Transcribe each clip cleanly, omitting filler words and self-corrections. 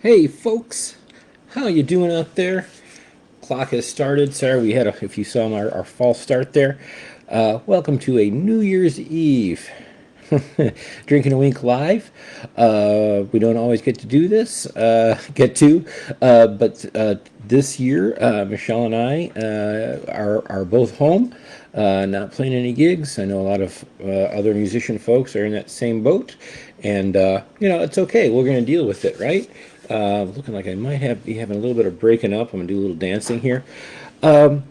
Hey folks, how you doing out there? Clock has started. Sorry we had if you saw our false start there. Welcome to a New Year's Eve. Drinking a Wink live. We don't always get to do this, but this year, Michelle and I are both home, not playing any gigs. I know a lot of other musician folks are in that same boat, and it's okay. We're going to deal with it, right? Looking like I might be having a little bit of breaking up. I'm going to do a little dancing here. I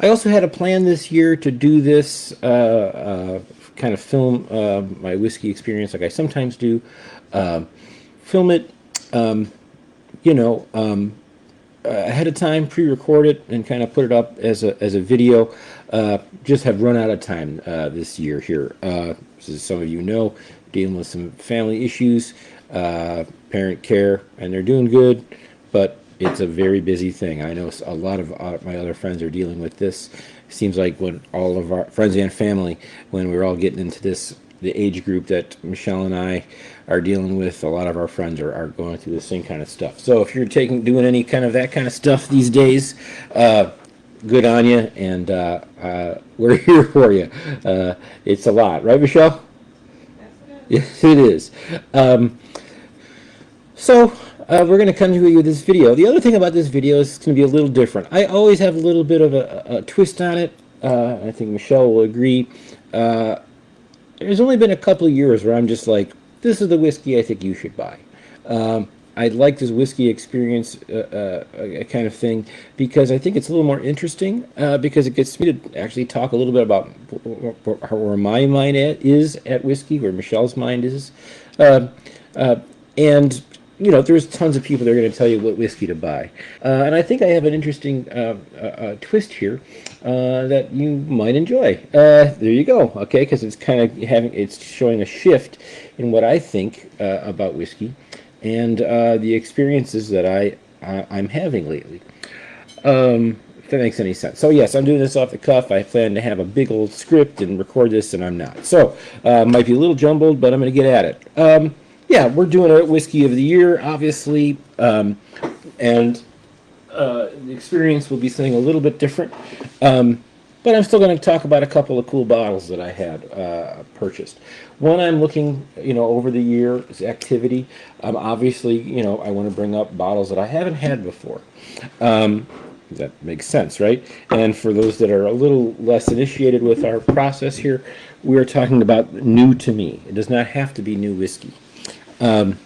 also had a plan this year to do this kind of film my whiskey experience like I sometimes do. Film it, you know, ahead of time, pre-record it, and kind of put it up as a video. Just have run out of time this year here. As some of you know, dealing with some family issues, parent care, and they're doing good, but it's a very busy thing. I know a lot of my other friends are dealing with this. It seems like when all of our friends and family, when we're all getting into the age group that Michelle and I are dealing with, a lot of our friends are going through the same kind of stuff. So if you're doing any kind of that kind of stuff these days, good on you, and we're here for you. It's a lot, right, Michelle? Yes, it is. So we're going to come to you with this video. The other thing about this video is it's going to be a little different. I always have a little bit of a twist on it. I think Michelle will agree. There's only been a couple of years where I'm just like, this is the whiskey I think you should buy. I like this whiskey experience kind of thing because I think it's a little more interesting because it gets me to actually talk a little bit about where my mind is at whiskey, where Michelle's mind is. And there's tons of people that are going to tell you what whiskey to buy. And I think I have an interesting twist here that you might enjoy. There you go, okay, because it's kind of it's showing a shift in what I think about whiskey and the experiences that I'm having lately. If that makes any sense. So yes, I'm doing this off the cuff. I plan to have a big old script and record this, and I'm not. So might be a little jumbled, but I'm going to get at it. Yeah, we're doing a whiskey of the year, obviously, and the experience will be something a little bit different. But I'm still going to talk about a couple of cool bottles that I had purchased. One I'm looking, over the year's activity. Obviously, I want to bring up bottles that I haven't had before. That makes sense, right? And for those that are a little less initiated with our process here, we are talking about new to me. It does not have to be new whiskey. And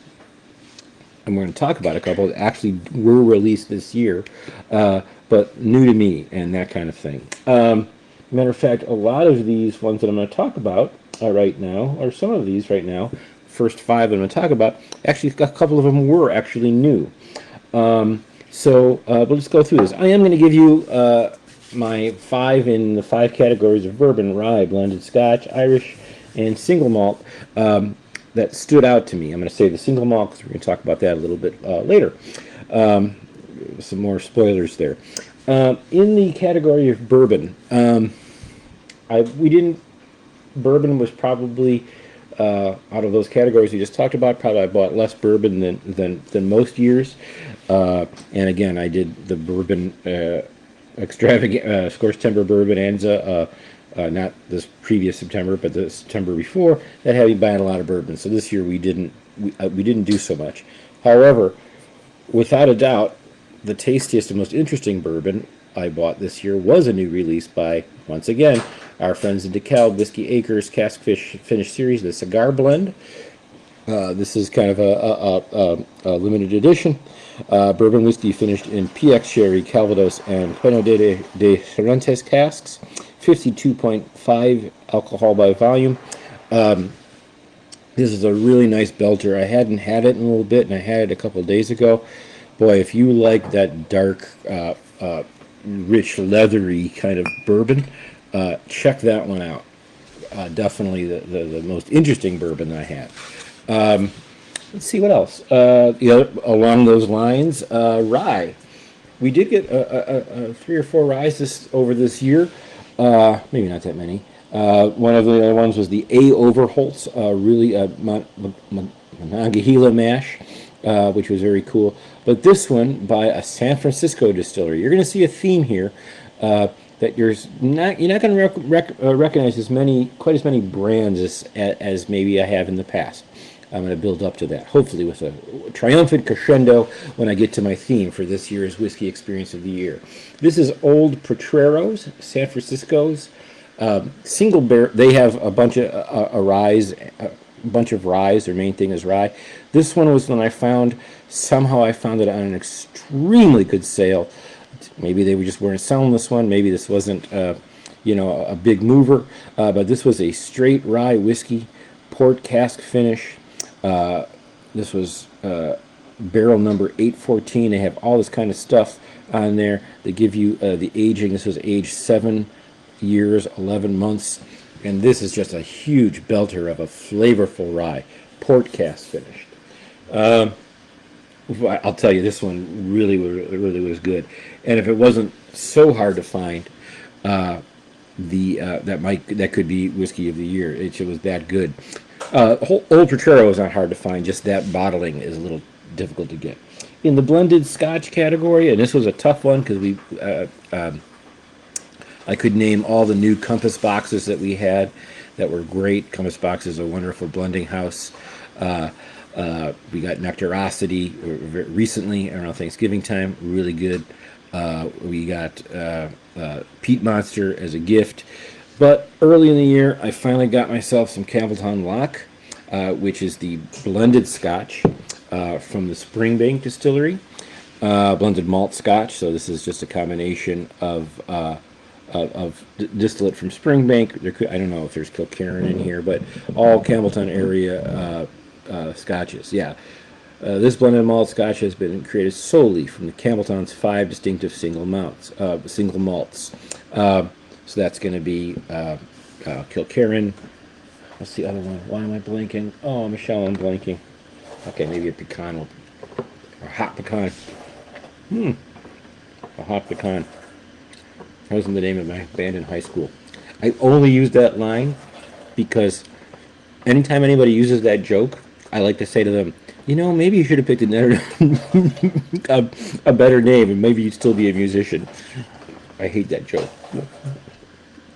we're going to talk about a couple that actually were released this year, but new to me and that kind of thing. Matter of fact, a lot of these ones that I'm going to talk about right now, or some of these right now, first five I'm going to talk about, actually a couple of them were actually new. But let's go through this. I am going to give you my five in the five categories of bourbon, rye, blended Scotch, Irish, and single malt. That stood out to me. I'm going to say the single malt because we're going to talk about that a little bit later. Some more spoilers there. In the category of bourbon, bourbon was probably out of those categories we just talked about. Probably I bought less bourbon than most years. And again, I did the bourbon extravagant Score September bourbon Anza. Not this previous September, but the September before, that had me buying a lot of bourbon. So this year we didn't do so much. However, without a doubt, the tastiest and most interesting bourbon I bought this year was a new release by, once again, our friends at D&aW, Whiskey Acres Cask Finish Series, the Cigar Blend. This is kind of a limited edition. Bourbon whiskey finished in PX Sherry, Calvados, and Pino de Cervantes casks. 52.5 alcohol by volume. This is a really nice belter. I hadn't had it in a little bit, and I had it a couple of days ago. Boy, if you like that dark, rich, leathery kind of bourbon, check that one out. Definitely the most interesting bourbon I had. Let's see what else. Along those lines, rye. We did get 3 or 4 ryes over this year. Maybe not that many. One of the other ones was the A. Overholtz, really Monongahela mash. which was very cool. But this one by a San Francisco distillery. You're going to see a theme here that you're not going to recognize quite as many brands as maybe I have in the past. I'm going to build up to that, hopefully with a triumphant crescendo when I get to my theme for this year's Whiskey Experience of the Year. This is Old Potrero's, San Francisco's. Single barrel. They have a bunch of ryes. Their main thing is rye. This one was when I found it on an extremely good sale. Maybe they just weren't selling this one. Maybe this wasn't a big mover. But this was a straight rye whiskey, port cask finish. This was barrel number 814. They have all this kind of stuff on there. They give you the aging. This was aged 7 years, 11 months, and this is just a huge belter of a flavorful rye, port cask finished. I'll tell you, this one really was good, and if it wasn't so hard to find, that could be Whiskey of the Year. It was that good. Old Potrero is not hard to find, just that bottling is a little difficult to get. In the blended Scotch category, and this was a tough one because I could name all the new Compass boxes that we had that were great. Compass Box is a wonderful blending house. We got Nectarosity recently, around Thanksgiving time, really good. We got Peat Monster as a gift. But early in the year, I finally got myself some Campbelltown Lock, which is the blended Scotch from the Springbank Distillery. Blended malt Scotch, so this is just a combination of distillate from Springbank. I don't know if there's Kilkerran in here, but all Campbelltown area scotches. Yeah, this blended malt Scotch has been created solely from the Campbelltown's 5 distinctive single malts. So that's going to be Kilkerran. What's the other one? Why am I blanking? Oh, Michelle, I'm blanking. Okay, maybe a pecan or hot pecan. A hot pecan. That was the name of my band in high school. I only use that line because anytime anybody uses that joke, I like to say to them, maybe you should have picked a better name, and maybe you'd still be a musician. I hate that joke.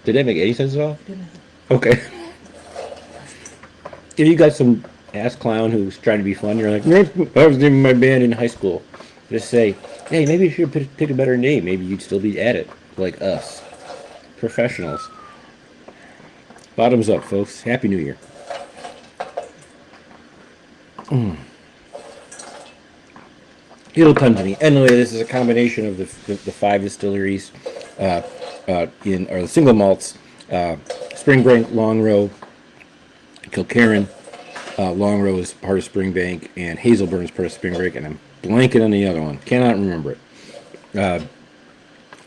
Did that make any sense at all? Okay. If you got some ass clown who's trying to be fun, you're like, I was naming my band in high school. Just say, hey, maybe you should have picked a better name. Maybe you'd still be at it, like us. Professionals. Bottoms up, folks. Happy New Year. It'll come to me. Anyway, this is a combination of the 5 distilleries or the single malts. Springbank, Long Row, Kilkerran. Long Row is part of Springbank, and Hazelburn is part of Springbank, and I'm blanking on the other one. Cannot remember it.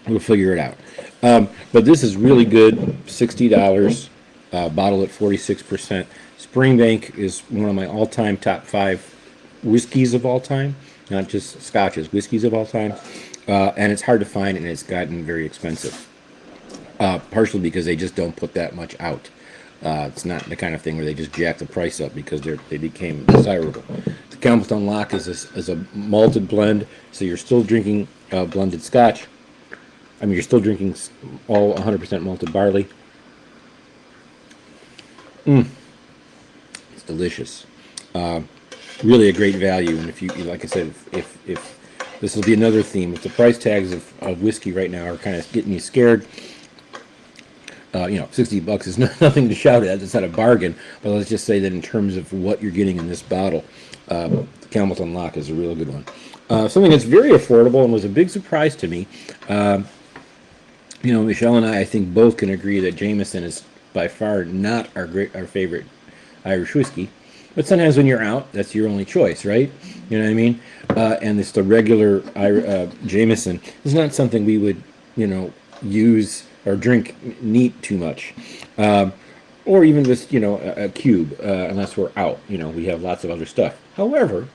We'll figure it out. But this is really good. $60, bottle at 46%. Springbank is one of my all-time top 5 whiskeys of all time, not just scotches, whiskeys of all time. And it's hard to find, and it's gotten very expensive. Partially because they just don't put that much out. It's not the kind of thing where they just jack the price up because they became desirable. The Campbelltown Lock is a malted blend, so you're still drinking blended Scotch. I mean, you're still drinking all 100% malted barley. It's delicious. Really a great value, and if you, like I said, if this will be another theme, if the price tags of whiskey right now are kind of getting you scared, $60 is nothing to shout at. It's not a bargain, but let's just say that in terms of what you're getting in this bottle, the Campbelltown Lock is a real good one. Something that's very affordable and was a big surprise to me. Michelle and I think both can agree that Jameson is by far not our favorite Irish whiskey. But sometimes when you're out, that's your only choice, right? You know what I mean? And it's the regular Jameson. It's not something we would, use or drink neat too much. Or even just, a cube, unless we're out. We have lots of other stuff. However,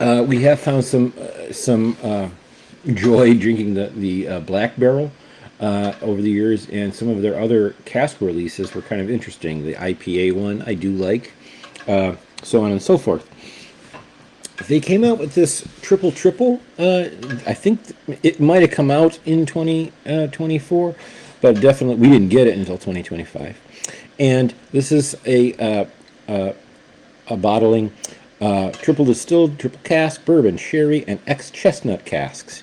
we have found some joy drinking the Black Barrel over the years, and some of their other cask releases were kind of interesting. The IPA one I do like. so on and so forth. They came out with this triple triple. I think it might have come out in 2024, but definitely we didn't get it until 2025. And this is a bottling triple distilled, triple cask, bourbon, sherry, and ex-chestnut casks.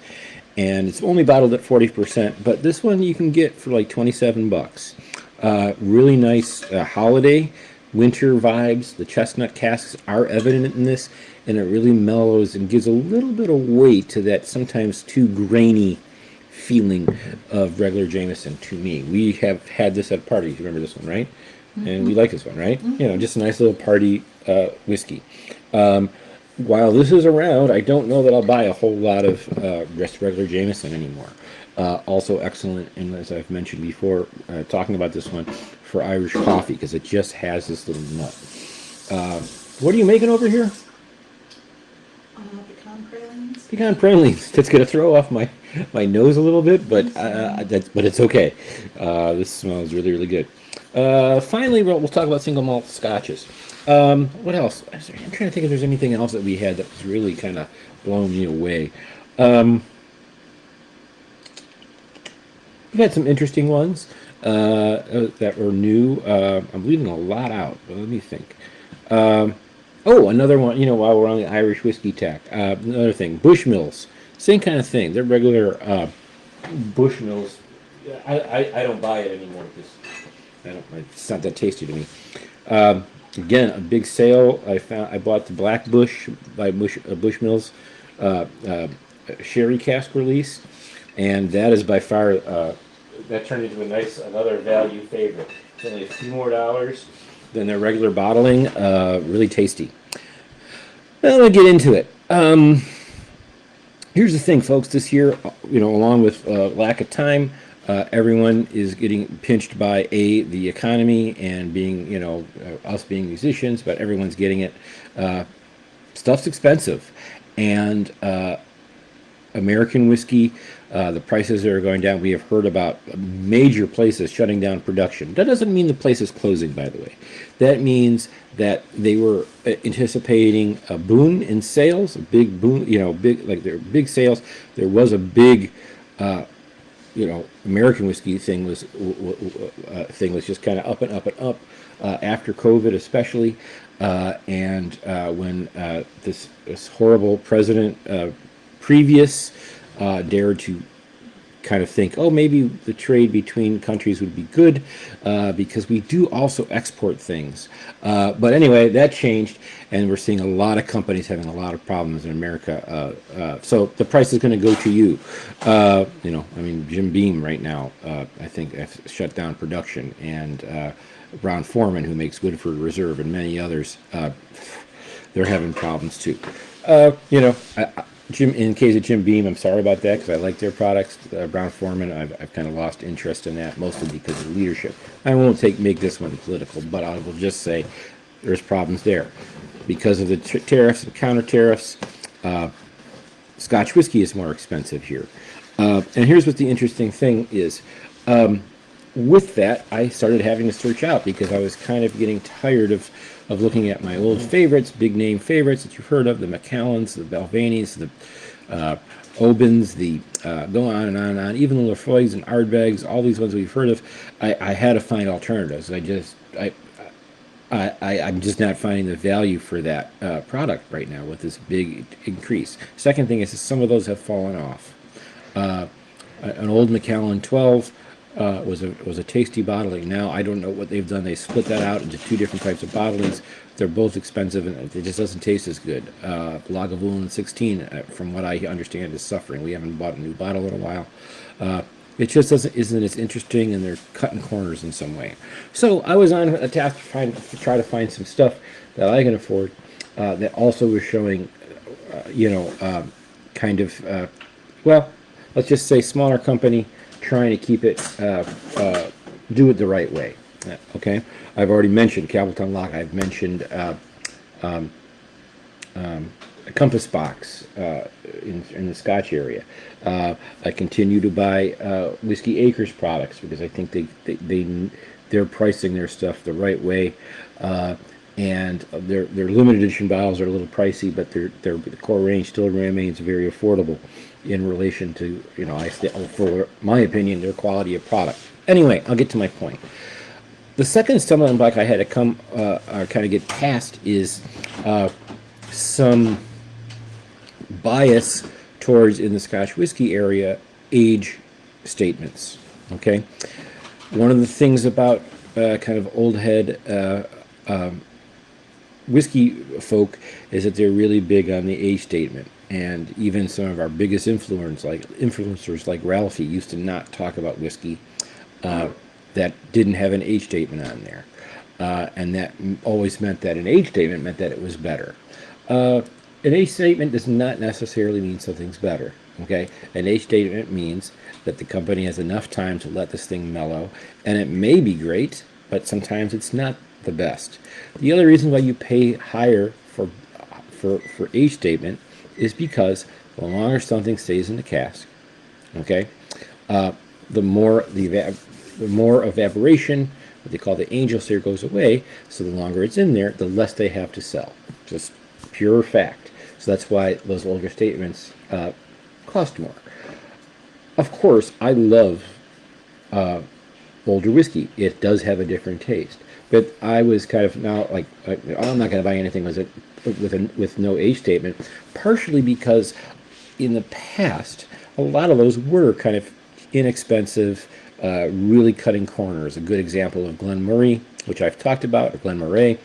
And it's only bottled at 40%, but this one you can get for like 27 bucks. Really nice holiday, winter vibes. The chestnut casks are evident in this, and it really mellows and gives a little bit of weight to that sometimes too grainy feeling of regular Jameson to me. We have had this at parties. You remember this one, right? And we like this one, right? You know, just a nice little party whiskey. While this is around, I don't know that I'll buy a whole lot of just regular Jameson anymore. Also excellent, and as I've mentioned before, talking about this one for Irish coffee, because it just has this little nut. What are you making over here? Pecan pralines. Pecan pralines. That's going to throw off my nose a little bit, but but it's okay. This smells really, really good. Finally, we'll talk about single malt scotches. What else? I'm trying to think if there's anything else that we had that was really kind of blowing me away. We've had some interesting ones that were new. I'm leaving a lot out, but let me think. Oh, another one, you know, while we're on the Irish whiskey tack, another thing, Bushmills, same kind of thing. They're regular Bushmills. I don't buy it anymore because it's not that tasty to me. Again, a big sale. I bought the Black Bush by Bushmills sherry cask release, and that is by far that turned into another value favorite. It's only a few more dollars than their regular bottling. Really tasty. Well, let's get into it. Here's the thing, folks. This year, you know, along with lack of time, everyone is getting pinched by the economy and being, you know, us being musicians, but everyone's getting it. Stuff's expensive, and American whiskey, the prices are going down. We have heard about major places shutting down production. That doesn't mean the place is closing, by the way. That means that they were anticipating a boom in sales, a big boom, you know, like there were big sales. There was a big, you know, American whiskey thing was just kind of up and up and up after COVID, especially, and when this horrible president previous dared to kind of think, oh, maybe the trade between countries would be good because we do also export things. But anyway, that changed, and we're seeing a lot of companies having a lot of problems in America. So the price is going to go to you. You know, I mean, Jim Beam right now, I think, has shut down production, and Brown-Forman, who makes Woodford Reserve, and many others, they're having problems too. You know, Jim, in case of Jim Beam, I'm sorry about that because I like their products. Brown-Forman, I've kind of lost interest in that, mostly because of leadership. I won't make this one political, but I will just say there's problems there. Because of the tariffs and counter tariffs, Scotch whiskey is more expensive here. And here's what the interesting thing is. With that, I started having to search out because I was kind of getting tired of looking at my old favorites, big name favorites that you've heard of, the Macallans, the Balvanys, the Obens, the go on and on and on, even the Lafoys and Ardbeigs, all these ones we've heard of. I had to find alternatives. I'm just not finding the value for that product right now with this big increase. Second thing is that some of those have fallen off. An old Macallan 12 was a tasty bottling. Now I don't know what they've done. They split that out into two different types of bottlings. They're both expensive, and it just doesn't taste as good. Lagavulin 16, from what I understand, is suffering. We haven't bought a new bottle in a while. It just isn't as interesting, and they're cutting corners in some way. So I was on a task to try to find some stuff that I can afford that also was showing, you know, kind of, well, let's just say smaller company trying to keep it, do it the right way. Okay, I've already mentioned Capleton Lock. I've mentioned Compass Box in the Scotch area. I continue to buy Whiskey Acres products because I think they're pricing their stuff the right way. and their limited edition bottles are a little pricey, but the core range still remains very affordable in relation to, you know, for my opinion, their quality of product. Anyway, I'll get to my point. The second stumbling block I had to come or kind of get past is some bias towards, in the Scotch whiskey area, age statements. Okay, one of the things about kind of old head whiskey folk is that they're really big on the age statement, and even some of our biggest influencers like Ralphie used to not talk about whiskey that didn't have an age statement on there, and that always meant that an age statement meant that it was better. An age statement does not necessarily mean something's better. Okay, an age statement means that the company has enough time to let this thing mellow, and it may be great, but sometimes it's not the best. The other reason why you pay higher for age statement is because the longer something stays in the cask, okay, the more evaporation, what they call the angel sear, goes away. So the longer it's in there, the less they have to sell. Just pure fact. So that's why those older statements cost more. Of course, I love older whiskey. It does have a different taste. But I was kind of now like I'm not going to buy anything with no age statement, partially because in the past a lot of those were kind of inexpensive, really cutting corners. A good example of Glenmorangie, which I've talked about, or Glenmorangie,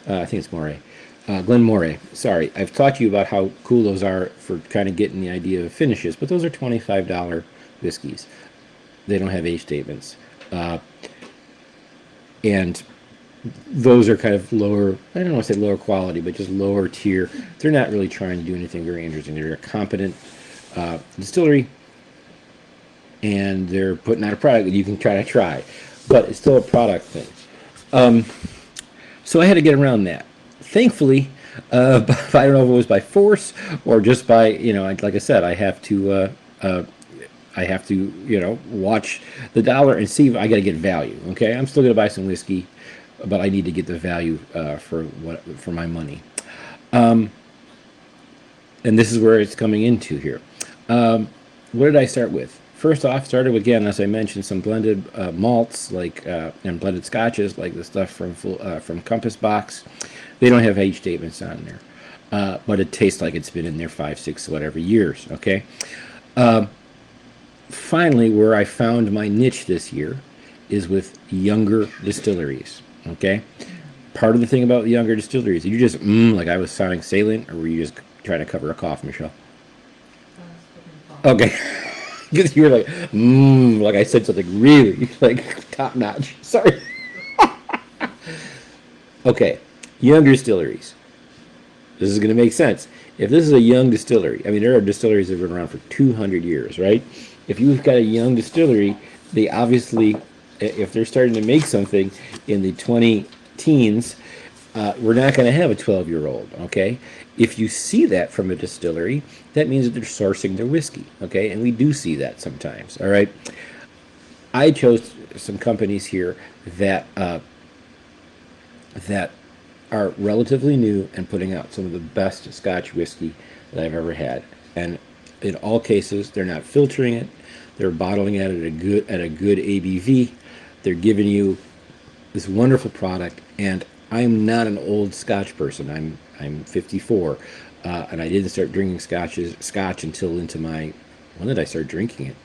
I think it's Moray. Glenmorangie, sorry. I've talked to you about how cool those are for kind of getting the idea of finishes, but those are $25 whiskeys. They don't have age statements. And those are kind of lower, I don't want to say lower quality, but just lower tier. They're not really trying to do anything very interesting. They're a competent distillery, and they're putting out a product that you can try, but it's still a product thing. So I had to get around that. Thankfully, I don't know if it was by force or just by, you know, like I said, I have to, you know, watch the dollar and see if I got to get value. Okay, I'm still going to buy some whiskey, but I need to get the value for my money. And this is where it's coming into here. What did I start with? First off, started with, again, as I mentioned, some blended malts like and blended scotches like the stuff from Compass Box. They don't have age statements on there, but it tastes like it's been in there 5, 6, whatever years. Okay. Finally, where I found my niche this year is with younger distilleries. Okay. Part of the thing about the younger distilleries, you just like I was sounding salient, or were you just trying to cover a cough, Michelle? Okay. Because you were like I said something really like top notch. Sorry. Okay, younger distilleries. This is going to make sense. If this is a young distillery, I mean, there are distilleries that have been around for 200 years, right? If you've got a young distillery, they obviously, if they're starting to make something in the 20 teens, we're not going to have a 12-year-old, okay? If you see that from a distillery, that means that they're sourcing their whiskey, okay? And we do see that sometimes, all right? I chose some companies here that that are relatively new and putting out some of the best Scotch whiskey that I've ever had. And in all cases, they're not filtering it; they're bottling it at a good ABV. They're giving you this wonderful product. And I'm not an old Scotch person. I'm 54, and I didn't start drinking Scotch until into my, when did I start drinking it?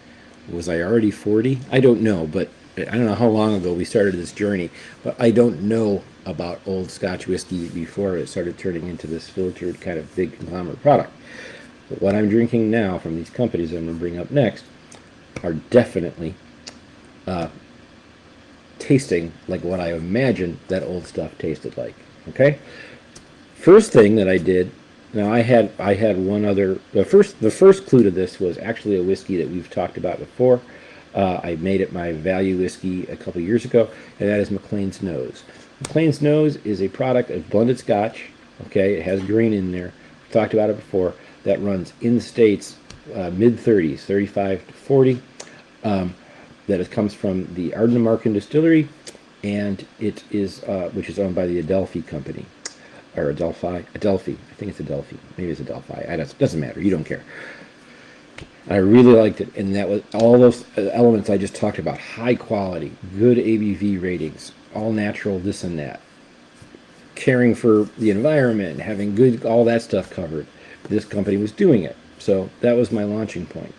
Was I already 40? I don't know, but I don't know how long ago we started this journey, but I don't know about old Scotch whiskey before it started turning into this filtered kind of big conglomerate product. But what I'm drinking now from these companies I'm going to bring up next are definitely tasting like what I imagined that old stuff tasted like. Okay? First thing that I did, now I had one other, the first clue to this was actually a whiskey that we've talked about before. I made it my value whiskey a couple years ago, and that is McLean's Nose. McLean's Nose is a product of blended Scotch. Okay, it has grain in there. We talked about it before. That runs in the States mid-30s, 35 to 40. That it comes from the Ardnamurchan distillery and it is which is owned by the Adelphi company, or Adelphi. I think it's Adelphi. Maybe it's Adelphi. It doesn't matter. You don't care. I really liked it, and that was all those elements I just talked about: high quality, good ABV ratings, all natural, this and that, caring for the environment, having good, all that stuff covered. This company was doing it, so that was my launching point.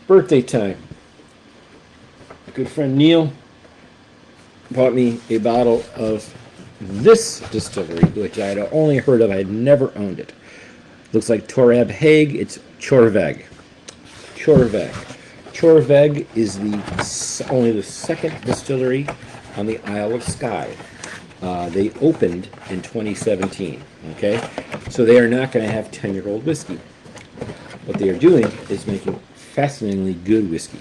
Birthday time. A good friend Neil bought me a bottle of this distillery, which I had only heard of. I had never owned it. Looks like Torahbaig. It's Torahbaig. Torahbaig is only the second distillery on the Isle of Skye. They opened in 2017. Okay, so they are not going to have 10-year-old whiskey. What they are doing is making fascinatingly good whiskey.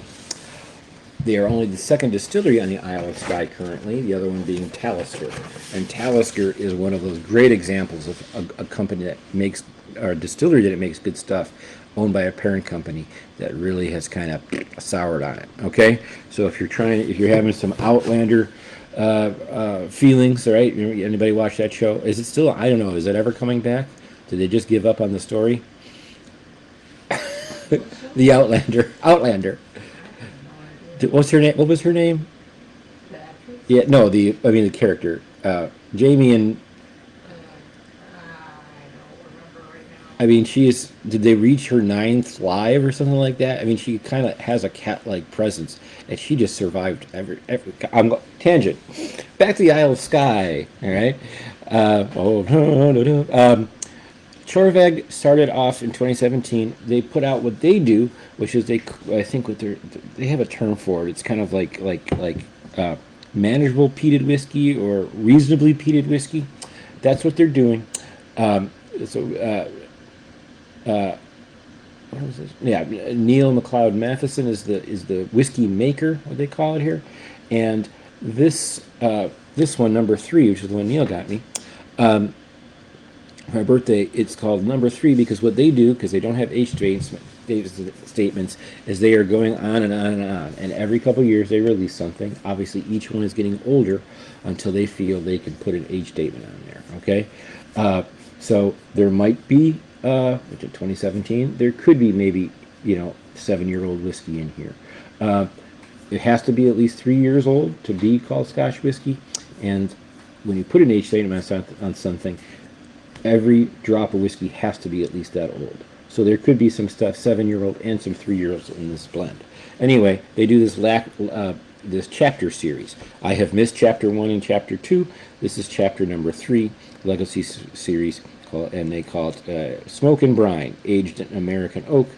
They are only the second distillery on the Isle of Skye currently, the other one being Talisker. And Talisker is one of those great examples of a company that makes, or a distillery that makes good stuff, owned by a parent company that really has kind of soured on it. Okay, so if you're having some Outlander feelings, all right? Anybody watch that show? Is it still? I don't know. Is it ever coming back? Did they just give up on the story? The Outlander. What's her name? What was her name? The actress? Yeah, no, the character. Jamie and. I don't remember right now. I mean, did they reach her 9th live or something like that? I mean, she kind of has a cat-like presence, and she just survived every. Tangent. Back to the Isle of Skye. All right. Torahbaig started off in 2017. They put out what they do, which is they have a term for it. It's kind of like manageable peated whiskey or reasonably peated whiskey. That's what they're doing. What was this? Yeah, Neil McLeod Matheson is the whiskey maker, what they call it here, and this one, number 3, which is the one Neil got me. My birthday, it's called number 3 because what they do, because they don't have age statements, is they are going on and on and on. And every couple of years they release something. Obviously, each one is getting older until they feel they can put an age statement on there. Okay, so there might be, which in 2017, there could be maybe 7-year-old whiskey in here. It has to be at least 3 years old to be called Scotch whiskey, and when you put an age statement on something, every drop of whiskey has to be at least that old. So there could be some stuff 7-year-old and some 3-year-olds in this blend. Anyway, they do this chapter series. I have missed chapter 1 and chapter 2. This is chapter number 3, Legacy series, and they call it Smoke and Brine, aged in American oak,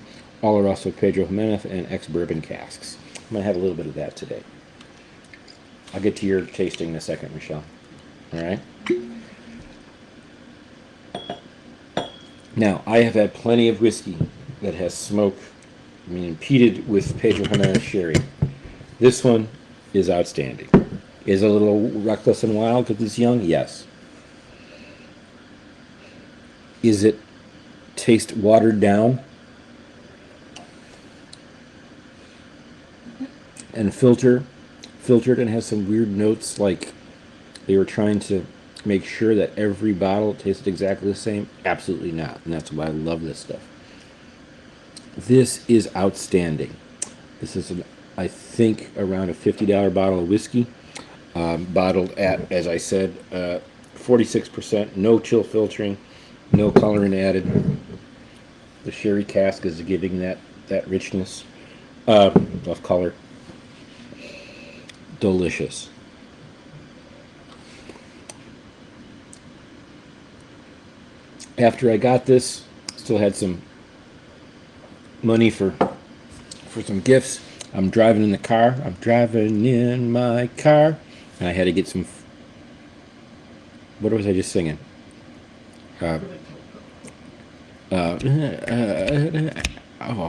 Oloroso Pedro Jimenez, and ex-bourbon casks. I'm going to have a little bit of that today. I'll get to your tasting in a second, Michelle. All right? Now, I have had plenty of whiskey that has smoke, meaning peated with Pedro Jimenez sherry. This one is outstanding. Is a little reckless and wild because it's young? Yes. Is it taste watered down and filtered and has some weird notes like they were trying to make sure that every bottle tasted exactly the same? Absolutely not. And that's why I love this stuff. This is outstanding. This is, I think, around a $50 bottle of whiskey. Bottled at, as I said, 46%. No chill filtering. No coloring added. The sherry cask is giving that richness of color. Delicious. After I got this, still had some money for some gifts. I'm driving in the car. I'm driving in my car. And I had to get some... What was I just singing? Oh,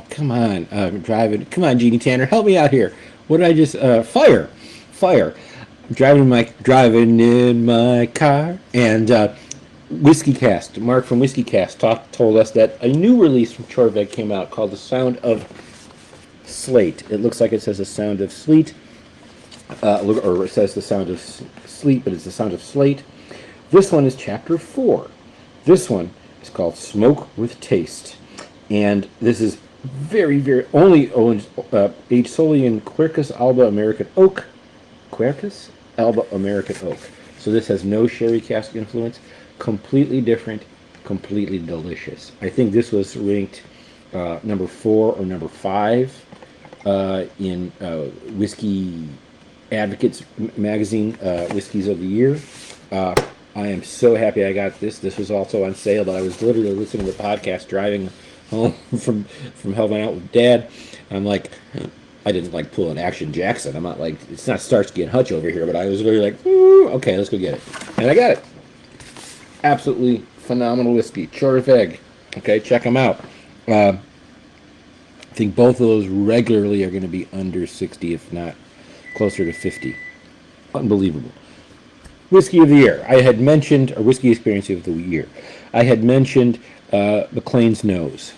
come on. Driving... Come on, Jeannie Tanner. Help me out here. What did I just... Fire. I'm driving in my car. And... Whiskey Cast, Mark from Whiskey Cast told us that a new release from Torahbaig came out called The Sound of Slate. It looks like it says The Sound of Sleet. or it says the sound of sleep, but it's the sound of slate. This one is chapter 4. This one is called Smoke with Taste. And this is very, very only owned, aged solely in Quercus alba American oak. Quercus alba American oak. So this has no sherry cask influence. Completely different, completely delicious. I think this was ranked number 4 or number 5 in Whiskey Advocates magazine, Whiskeys of the Year. I am so happy I got this. This was also on sale, but I was literally listening to the podcast driving home from helping out with Dad. I'm like, I didn't like pull an Action Jackson. I'm not like, it's not Starsky and Hutch over here, but I was literally like, ooh, okay, let's go get it. And I got it. Absolutely phenomenal whiskey. Torahbaig. Okay, check them out. I think both of those regularly are going to be under 60, if not closer to 50. Unbelievable. Whiskey of the Year. I had mentioned, or Whiskey Experience of the Year. I had mentioned McLean's Nose.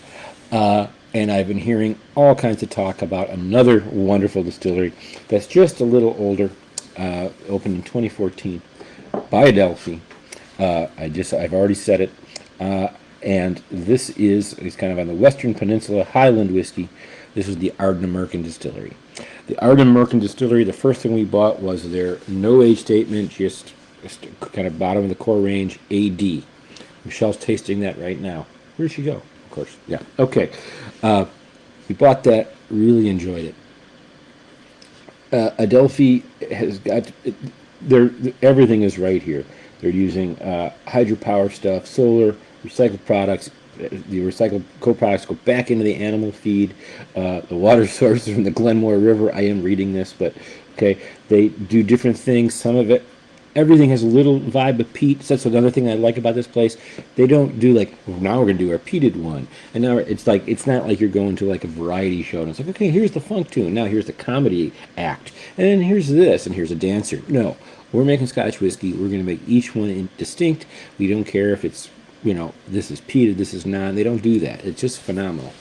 And I've been hearing all kinds of talk about another wonderful distillery that's just a little older, opened in 2014 by Adelphi. I've already said it. And this is kind of on the Western Peninsula, Highland whiskey. This is the Ardnamurchan distillery. The Ardnamurchan distillery, the first thing we bought was their no age statement, just kind of bottom of the core range, AD. Michelle's tasting that right now. Where'd she go? Of course, yeah. Okay. We bought that, really enjoyed it. Adelphi has got, everything is right here. They're using hydropower stuff, solar, recycled products. The recycled co-products go back into the animal feed. The water source is from the Glenmore River. I am reading this, but okay. They do different things. Some of it, everything has a little vibe of peat. So that's another thing I like about this place. They don't do like, well, now we're going to do our peated one. And now it's like, it's not like you're going to like a variety show and it's like, okay, here's the funk tune. Now here's the comedy act. And then here's this, and here's a dancer. No, we're making Scotch whiskey. We're going to make each one distinct. We don't care if it's, this is peated, this is not. They don't do that. It's just phenomenal.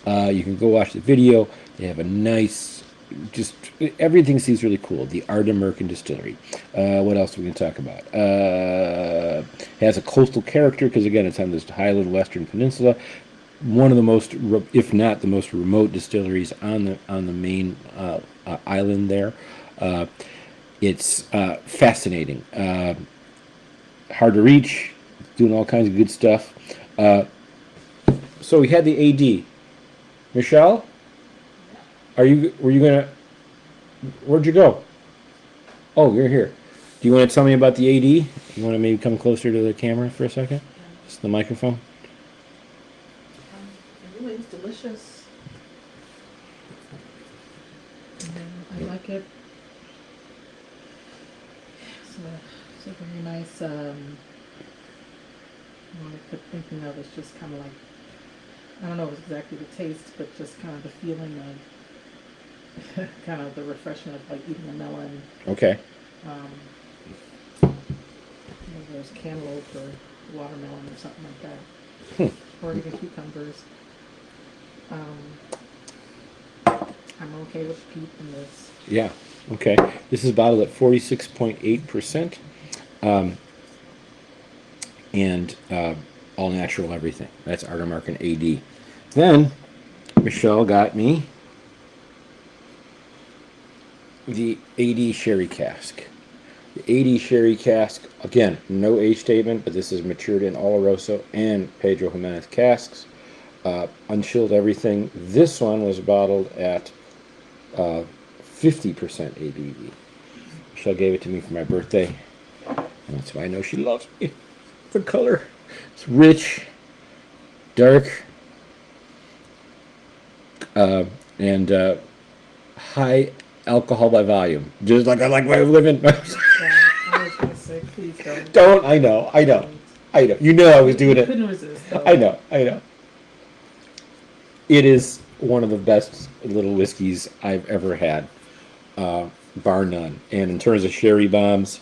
You can go watch the video. They have a nice, just everything seems really cool. The Ardnamurchan distillery. What else are we going to talk about? Has a coastal character because again, it's on this Highland Western Peninsula. One of the most, if not the most remote distilleries on the main island there. It's fascinating. Hard to reach. Doing all kinds of good stuff. So we had the AD. Michelle, were you gonna? Where'd you go? Oh, you're here. Do you want to tell me about the AD? You want to maybe come closer to the camera for a second? Just the microphone. Everything's delicious. I like it. It's a very nice. What I kept thinking of is just kind of like, I don't know exactly the taste, but just kind of the feeling of kind of the refreshment of like eating a melon. Okay. There's cantaloupe or watermelon or something like that. Or even cucumbers. I'm okay with peat in this. Yeah. Okay. This is bottled at 46.8%. And all natural everything. That's Ardnamurchan AD. Then Michelle got me the AD sherry cask. The AD sherry cask, again, no age statement, but this is matured in Oloroso and Pedro Jimenez casks. Unchilled everything. This one was bottled at 50% ABV. Michelle gave it to me for my birthday. And that's why I know she loves me. The color, it's rich, dark, and high alcohol by volume. Just like I like my living. Yeah, I was gonna say, please don't. Don't. I know. You know I was doing it. Couldn't resist. Though. I know. It is one of the best little whiskeys I've ever had, bar none. And in terms of sherry bombs,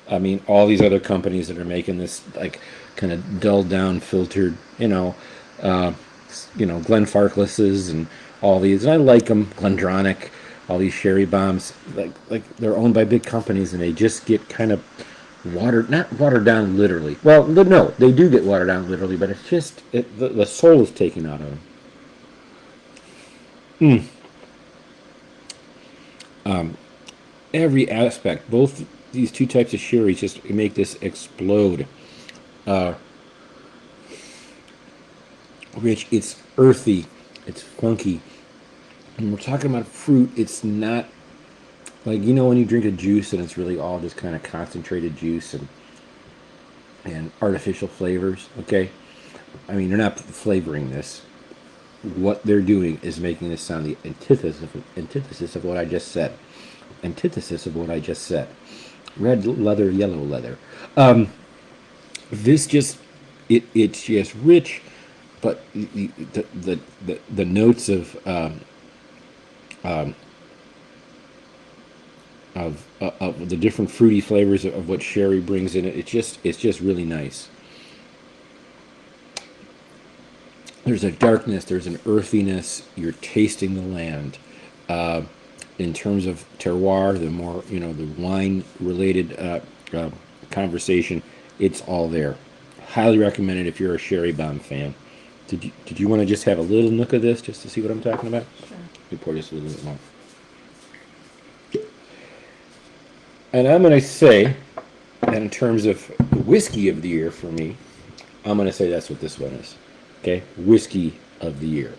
I mean, all these other companies that are making this, like, kind of dulled down, filtered, Glenfarclas's and all these, and I like them, Glendronach, all these sherry bombs, like they're owned by big companies, and they just get kind of not watered down literally. Well, no, they do get watered down literally, but it's just the soul is taken out of them. Every aspect, both these two types of sherry, just make this explode. Rich, it's earthy, it's funky. And we're talking about fruit. It's not like, when you drink a juice and it's really all just kind of concentrated juice and artificial flavors. Okay, I mean, they're not flavoring this. What they're doing is making this sound the antithesis of what I just said. Antithesis of what I just said. Red leather, yellow leather. This just it's just rich, but the notes of the different fruity flavors of what sherry brings in it. It's just really nice. There's a darkness, there's an earthiness. You're tasting the land. In terms of terroir, the more the wine-related conversation, it's all there. Highly recommend it if you're a sherry bomb fan. Did you want to just have a little nook of this just to see what I'm talking about? Sure. Let me pour just a little bit more. And I'm going to say that in terms of the whiskey of the year for me, I'm going to say that's what this one is. Okay, whiskey of the year.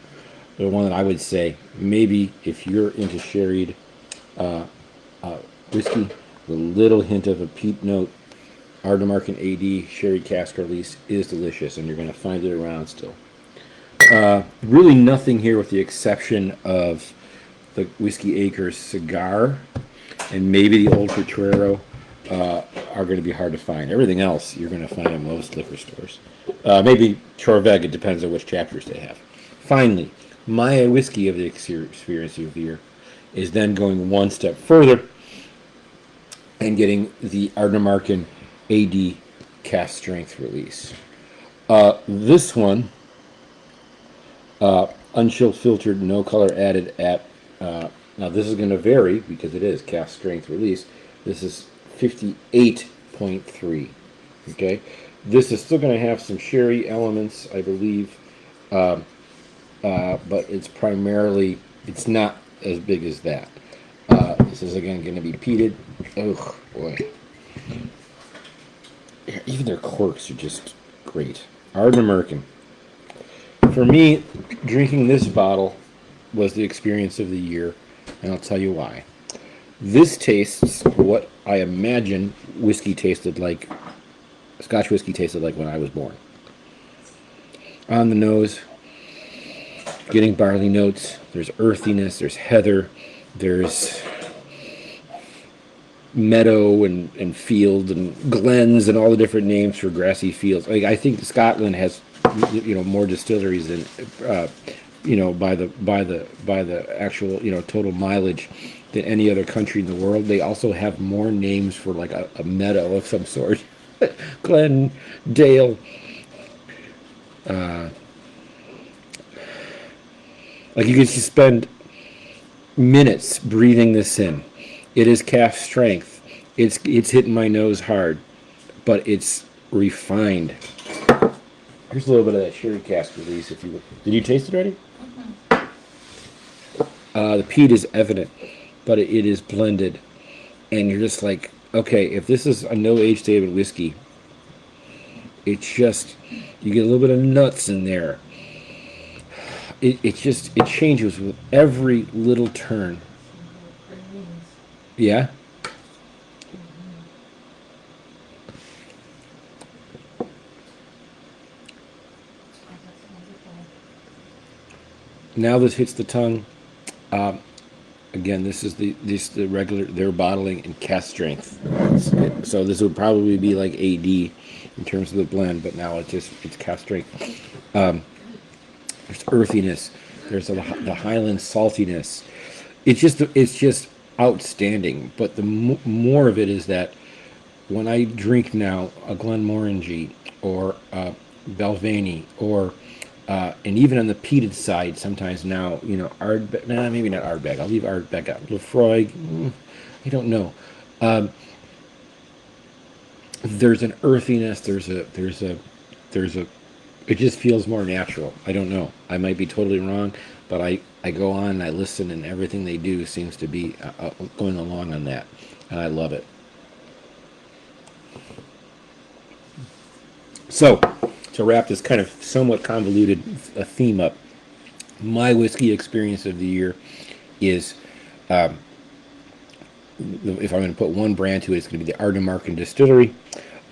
The one that I would say, maybe if you're into sherried whiskey, the little hint of a peat note, Ardnamurchan AD sherry cask release is delicious, and you're going to find it around still. Really nothing here with the exception of the Whiskey Acres cigar and maybe the old Potrero are going to be hard to find. Everything else you're going to find in most liquor stores. Maybe Torahbaig, it depends on which chapters they have. Finally, my whiskey of the experience of the year is then going one step further and getting the Ardnamurchan AD cask strength release. This one, unchilled filtered, no color added at, now this is going to vary because it is cask strength release. This is 58.3. Okay, this is still going to have some sherry elements, I believe, but it's primarily, it's not as big as that. This is again going to be peated. Oh boy, even their corks are just great. Ardnamurchan. For me, drinking this bottle was the experience of the year, and I'll tell you why. This tastes what I imagine whiskey tasted like, Scotch whiskey tasted like when I was born. On the nose, getting barley notes, there's earthiness, there's heather, there's meadow and field and glens and all the different names for grassy fields. Like, I think Scotland has more distilleries than by the actual total mileage than any other country in the world. They also have more names for like a meadow of some sort. Glen, Dale, like you could just spend minutes breathing this in. It is cask strength. It's hitting my nose hard, but it's refined. Here's a little bit of that sherry cask release. If you did, you taste it already? The peat is evident, but it is blended, and you're just like, okay, if this is a no age statement whiskey, it's just, you get a little bit of nuts in there. It changes with every little turn. Yeah. Now this hits the tongue. Again, this is the regular, they're bottling in cask strength. So this would probably be like AD in terms of the blend, but now it's cask strength. There's earthiness. There's the Highland saltiness. It's just outstanding. But the more of it is that when I drink now a Glenmorangie or Balvenie or And even on the peated side, sometimes now, Ardbeg, nah, maybe not Ardbeg. I'll leave Ardbeg out. Lefroy, I don't know. There's an earthiness. There's a. It just feels more natural. I don't know. I might be totally wrong, but I go on and I listen, and everything they do seems to be going along on that, and I love it. So, to wrap this kind of somewhat convoluted theme up, my whiskey experience of the year is, if I'm going to put one brand to it, it's going to be the Ardnamurchan Distillery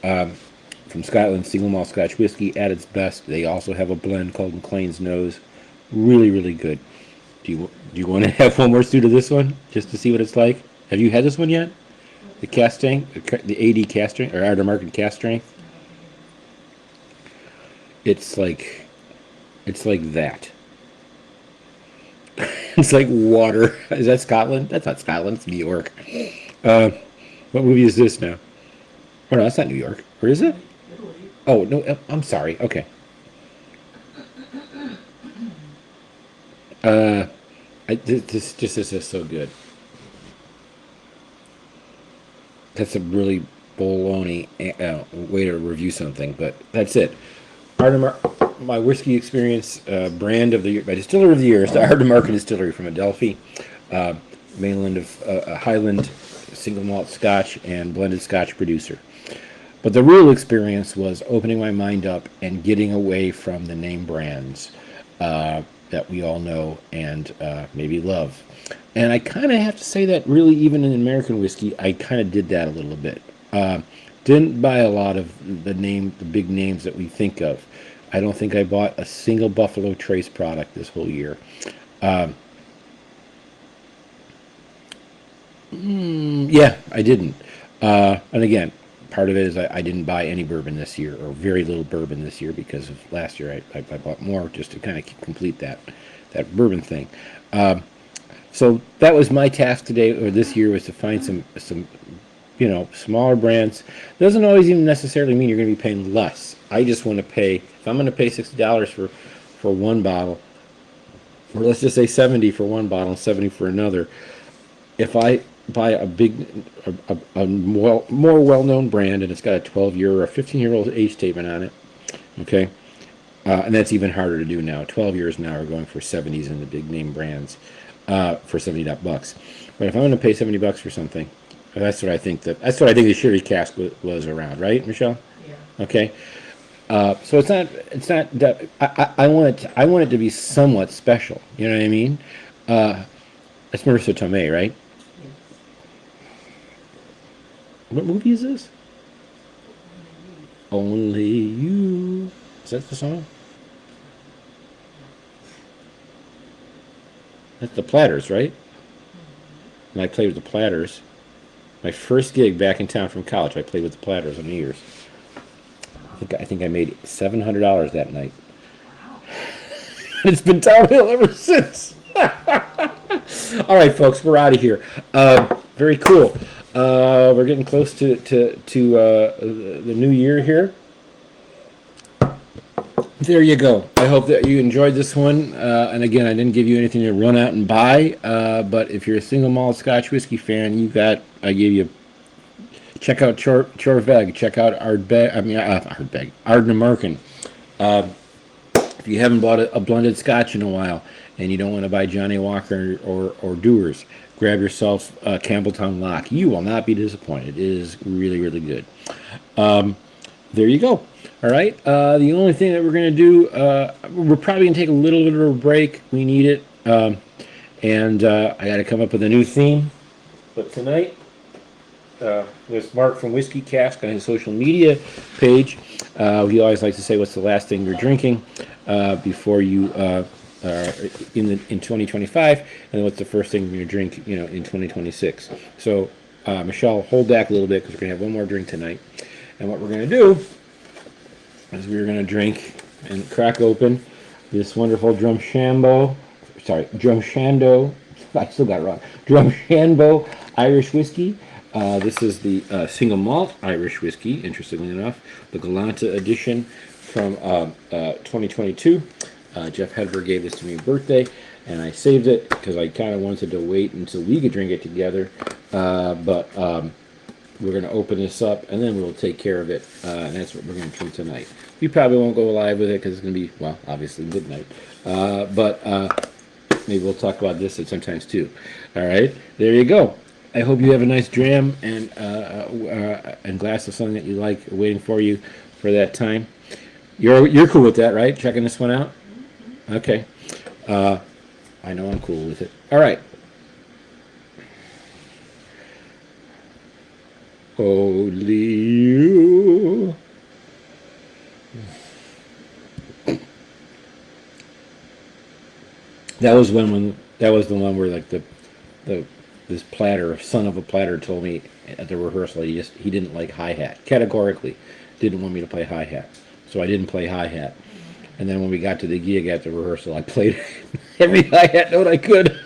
from Scotland, single malt Scotch whiskey at its best. They also have a blend called McLean's Nose, really, really good. Do you want to have one more stew to this one just to see what it's like? Have you had this one yet? The cast strength, the AD cast strength, or Ardnamurchan cast strength. It's like that. It's like water. Is that Scotland? That's not Scotland. It's New York. What movie is this now? Oh no, that's not New York. Where is it? Oh no, I'm sorry. Okay. This is so good. That's a really baloney way to review something, but that's it. My whiskey experience brand of the year, my distiller of the year is the Ardnamurchan Distillery from Adelphi, mainland of Highland single malt Scotch and blended Scotch producer. But the real experience was opening my mind up and getting away from the name brands that we all know and maybe love. And I kind of have to say that really even in American whiskey, I kind of did that a little bit. Didn't buy a lot of the big names that we think of. I don't think I bought a single Buffalo Trace product this whole year. Yeah, I didn't. And again, part of it is I didn't buy any bourbon this year, or very little bourbon this year, because of last year I bought more just to kind of complete that bourbon thing. So that was my task today, or this year, was to find some smaller brands. Doesn't always even necessarily mean you're going to be paying less. I just want to pay, if I'm going to pay $60 for one bottle, or let's just say 70 for one bottle and 70 for another, if I buy a more well-known brand and it's got a 12-year or a 15-year-old age statement on it, okay, and that's even harder to do now. 12 years now are going for 70s in the big name brands for $70 bucks. But if I'm going to pay $70 for something, that's what I think the sherry cask was around, right, Michelle? Yeah. Okay. So it's not that I want it to be somewhat special. You know what I mean? It's Marissa Tomei, right? Yes. What movie is this? Only You. Is that the song? That's the Platters, right? And I played with the Platters. My first gig back in town from college, I played with the Platters on New Year's. I think I made $700 that night. It's been downhill ever since. All right, folks, we're out of here. Very cool. We're getting close to the new year here. There you go. I hope that you enjoyed this one. And again, I didn't give you anything to run out and buy. But if you're a single malt Scotch whiskey fan, I gave you. Check out Torahbaig. Check out Ardnamurchan. If you haven't bought a blended Scotch in a while and you don't want to buy Johnny Walker or Dewar's, grab yourself Campbelltown Lock. You will not be disappointed. It is really, really good. There you go. All right. The only thing that we're going to do, we're probably going to take a little bit of a break. We need it. And I got to come up with a new theme. But tonight, there's Mark from Whiskey Cask on his social media page. He always likes to say, "What's the last thing you're drinking before you in 2025, and then what's the first thing you're going to drink, in 2026?" So, Michelle, hold back a little bit because we're going to have one more drink tonight. And what we're going to do is we're going to drink and crack open this wonderful Drumshanbo. I still got it wrong. Drumshanbo Irish whiskey. This is the single malt Irish whiskey, interestingly enough, the Galanta edition from 2022. Jeff Hedberg gave this to me for birthday, and I saved it because I kind of wanted to wait until we could drink it together. But we're going to open this up, and then we'll take care of it, and that's what we're going to drink tonight. We probably won't go live with it because it's going to be, well, obviously midnight. But maybe we'll talk about this at sometimes too. All right, there you go. I hope you have a nice dram and glass of something that you like waiting for you for that time. You're cool with that, right? Checking this one out? Okay. I know I'm cool with it. All right. Only you. That was the one where like this platter, son of a platter, told me at the rehearsal he didn't like hi-hat. Categorically didn't want me to play hi-hat. So I didn't play hi-hat. And then when we got to the gig at the rehearsal, I played every hi-hat note I could.